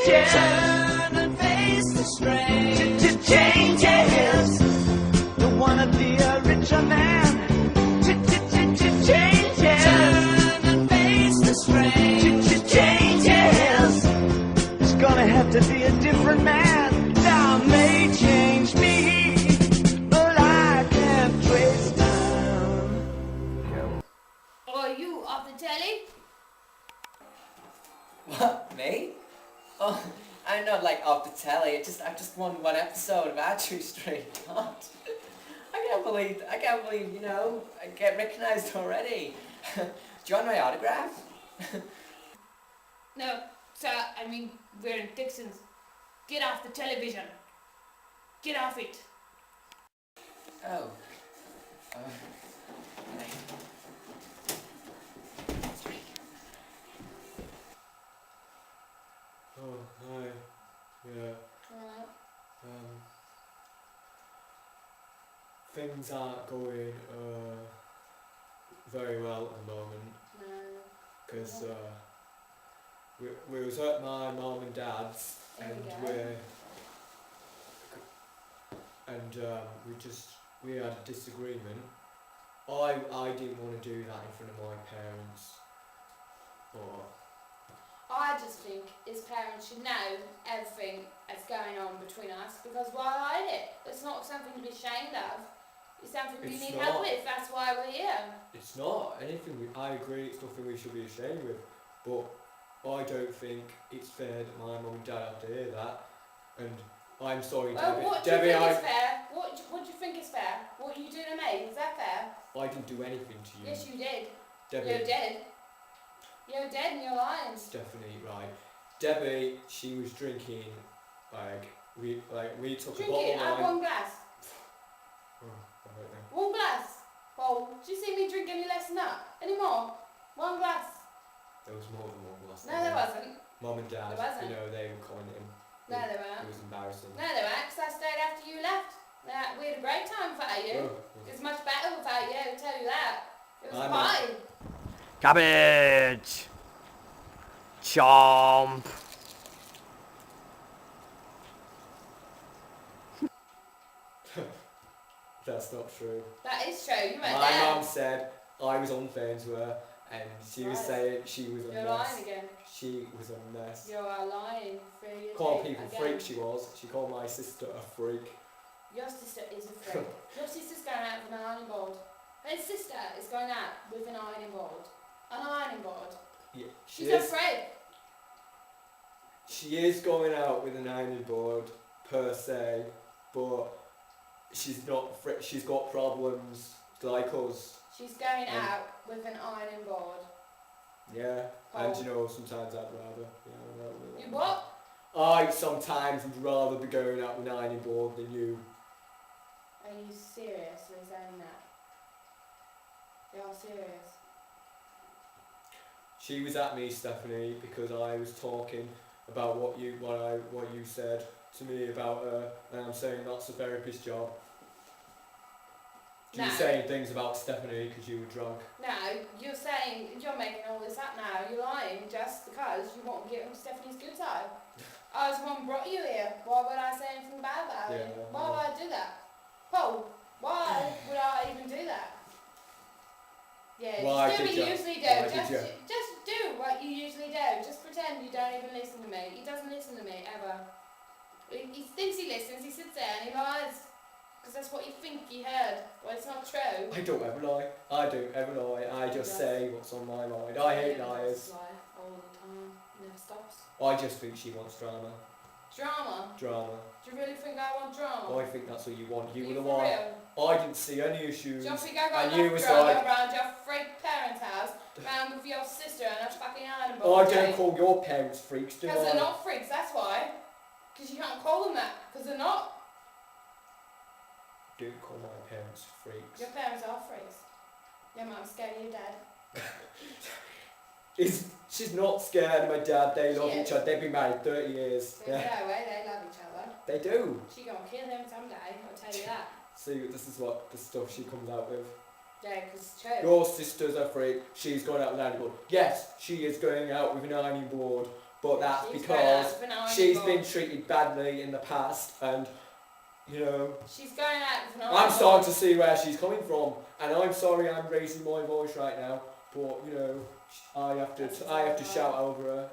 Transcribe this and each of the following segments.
changes. Turn and face the strange changes. Don't wanna be a richer man. Changes. Turn and face the strange changes. It's gonna have to be a different man. Time may change me, but I can't trace time. Are you off the telly? What, me? Oh, I'm not like off the telly. I just won one episode of Archery Street. God. I can't believe, you know, I get recognised already. Do you want my autograph? No, sir, I mean, we're in Dixon's. Get off the television. Get off it. Oh. Oh, hi. Yeah. Things aren't going very well at the moment. No. Because we was at my mum and dad's we had a disagreement. I didn't want to do that in front of my parents. Or I just think his parents should know everything that's going on between us, because why hide it? It's not something to be ashamed of. It's something we need help with. That's why we're here. it's not anything. I agree, it's nothing we should be ashamed with. But I don't think it's fair that my mum and dad have to hear that. And I'm sorry, Well, Debbie. what do you think is fair? What do you think is fair? What are you doing to me? Is that fair? I didn't do anything to you. Yes, you did. Debbie. You're dead. You're dead and you're lying. Definitely right. Debbie, she was drinking we took a bottle Drinking. of I have wine. one glass. Oh, alright then. One glass. Bowl. Do you see me drink any less than that? Any more? One glass. There was more than one glass. No, there wasn't. Mum and Dad, There wasn't. you know, they were calling him. No, there It weren't. was embarrassing. No, there weren't, 'cause I stayed after you left. We had a great time without you. Oh, It's much better without you, I'll tell you that. It was I a know. party. Cabbage. Chomp. That's not true. That is true, you weren't My there. mum said I was unfair to her, and she was Right. saying she was a You're mess. lying again. She was a mess. You are lying through your Called teeth people again. freak she was. She called my sister a freak. Your sister is a freak. Your sister's going out with an ironing board. Her sister is going out with an ironing board. An ironing board. Yeah, She's afraid. She is going out with an ironing board per se, but she's not. She's got problems like us. She's going out with an ironing board. Yeah, and Oh. you know sometimes I'd rather. You what? I sometimes would rather be going out with an ironing board than you. Are you seriously saying that? You're serious? She was at me, Stephanie, because I was talking about what you said to me about her, and I'm saying that's a therapist's job. You were No. saying things about Stephanie because you were drunk. No, you're saying, you're making all this up now. You're lying just because you want to get on Stephanie's good side. I was the one who brought you here. Why would I say anything bad about Yeah, it? Why would I do that? Paul, why would I even do that? Yeah, Why just do did what you you? usually do. Why did you? Just do what you usually do. Just pretend you don't even listen to me. He doesn't listen to me, ever. He thinks he listens, he sits there and he lies. Because that's what you think you heard. Well, it's not true. I don't ever lie. I just say what's on my mind. I hate liars. Lie all the time. Never stops. I just think she wants drama. Drama? Drama. Do you really think I want drama? I think that's what you want. You were the for one. real? I didn't see any issues. Do you think I got And you enough was drama like- around your freak parents' house, around with your sister and a fucking iron Oh, I board? don't call your parents freaks, do Because they're I? not freaks, that's why. Because you can't call them that. Because they're not. Don't call my parents freaks. Your parents are freaks. Your mum's scared of your dad. She's not scared of my dad. They love She is. each other. They've been married 30 years. There's Yeah, no way they love each other. they do. She gonna kill him someday, I'll tell you that. See, this is what the stuff she comes out with. Yeah, because it's true. Your sister's a freak. She's going out with an ironing board. Yes, she is going out with an ironing board. but that's She's because going out with an she's iron been ball. treated badly in the past, and you know, She's going out with an iron I'm ball. starting to see where she's coming from, and I'm sorry I'm raising my voice right now, but you know, I have to shout over her.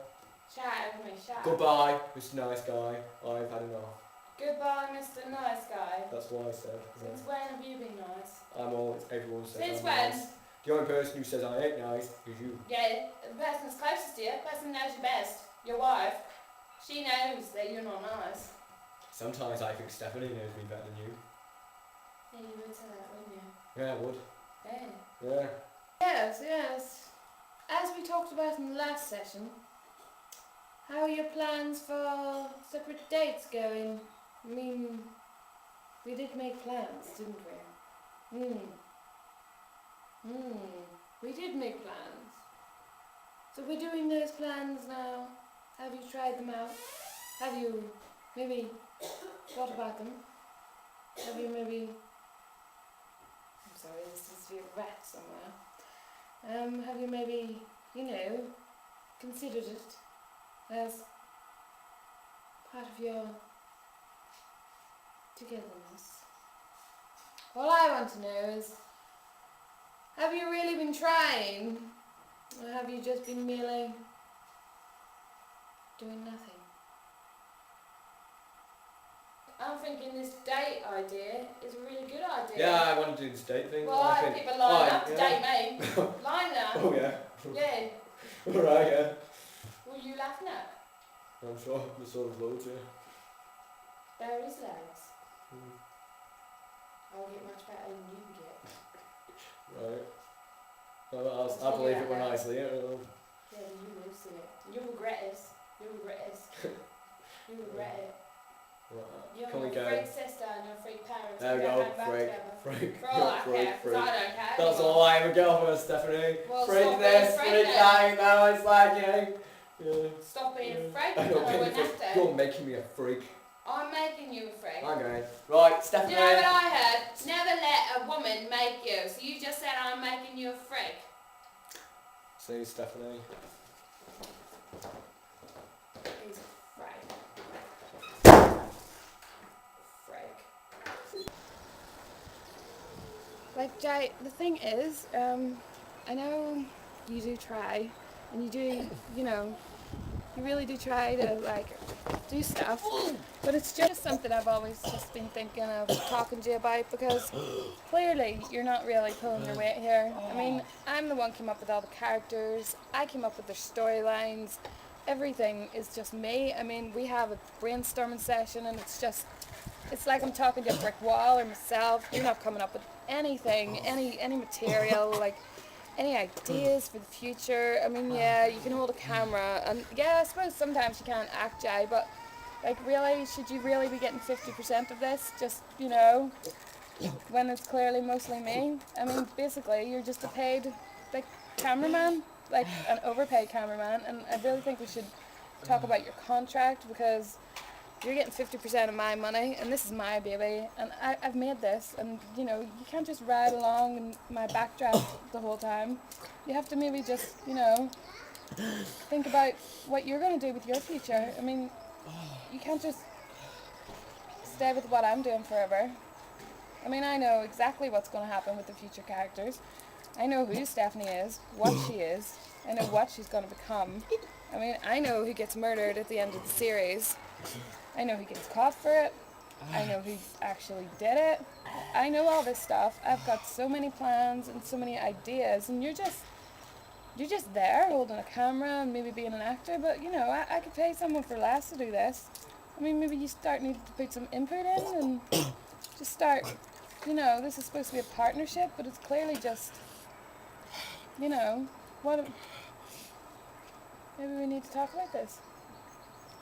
Shout over me, shout. Goodbye, Mr. Nice Guy. I've had enough. Goodbye, Mr. Nice Guy. That's what I said. Since when have you been nice? I'm always, everyone says Since I'm when? nice. The only person who says I ain't nice is you. Yeah, the person that's closest to you, the person who knows you best, your wife, she knows that you're not nice. Sometimes I think Stephanie knows me better than you. Yeah, you would say that, wouldn't you? Yeah, I would. Yeah. Yeah. Yes, yes. As we talked about in the last session, how are your plans for separate dates going? I mean, we did make plans, didn't we? We did make plans. So we're doing those plans now. Have you tried them out? Have you maybe thought about them? Have you maybe... I'm sorry, this seems to be a rat somewhere. Have you maybe, you know, considered it as part of your togetherness? All I want to know is, have you really been trying, or have you just been merely doing nothing? I'm thinking this date idea is a really good idea. Yeah, I want to do this date thing. Well, I have think. people lined Oh, up to yeah. date me. Lined up. Oh yeah. Yeah. Alright, yeah. Were you laughing at? I'm sure there's sort of loads, yeah. There is legs. Mm. I'll get much better than you get. Right. Well, I'll believe it when I see it. Yeah, you will see it. You'll regret it. You'll regret it. You'll regret it. Right. You're Can we a go? freak sister and your freak parents. There we don't go. hang back Freak. together. Freak. For all I care, because I don't care. That's anymore. all I ever go for, Stephanie. Well, Freak stop this, being freak freak that. Now it's like, you know. Yeah. Stop being a Yeah. freak, I and don't I think wouldn't have it's- to. You're making me a freak. I'm making you a freak. Okay. Right, Do Stephanie. you know what I heard? Never let a woman make you. So you just said I'm making you a freak. See, Stephanie. He's a freak. Freak. Like, Jay, the thing is, I know you do try, and you do, you know, you really do try to, like, do stuff, but it's just something I've always just been thinking of talking to you about, because clearly you're not really pulling your weight here. I mean, I'm the one who came up with all the characters, I came up with their storylines, everything is just me. I mean, we have a brainstorming session, and it's like I'm talking to a brick wall or myself. You're not coming up with anything, any material, like any ideas for the future. I mean, yeah, you can hold a camera, and yeah, I suppose sometimes you can't act, Jay, but like, really, should you really be getting 50% of this? Just, you know, when it's clearly mostly me? I mean, basically, you're just a paid, like, cameraman, like an overpaid cameraman, and I really think we should talk about your contract, because you're getting 50% of my money, and this is my baby, and I've made this, and you know, you can't just ride along in my backdraft the whole time. You have to maybe just, you know, think about what you're going to do with your future. I mean, you can't just stay with what I'm doing forever. I mean, I know exactly what's going to happen with the future characters. I know who Stephanie is, what she is, I know what she's going to become. I mean, I know who gets murdered at the end of the series. I know who gets caught for it. I know who actually did it. I know all this stuff. I've got so many plans and so many ideas, and you're just there holding a camera and maybe being an actor, but you know, I could pay someone for less to do this. I mean, maybe you start needing to put some input in and just start, you know, this is supposed to be a partnership, but it's clearly just, you know, maybe we need to talk about this.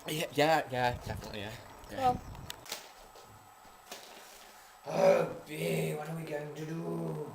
Yeah, definitely, yeah. Well, Oh, B, what are we going to do?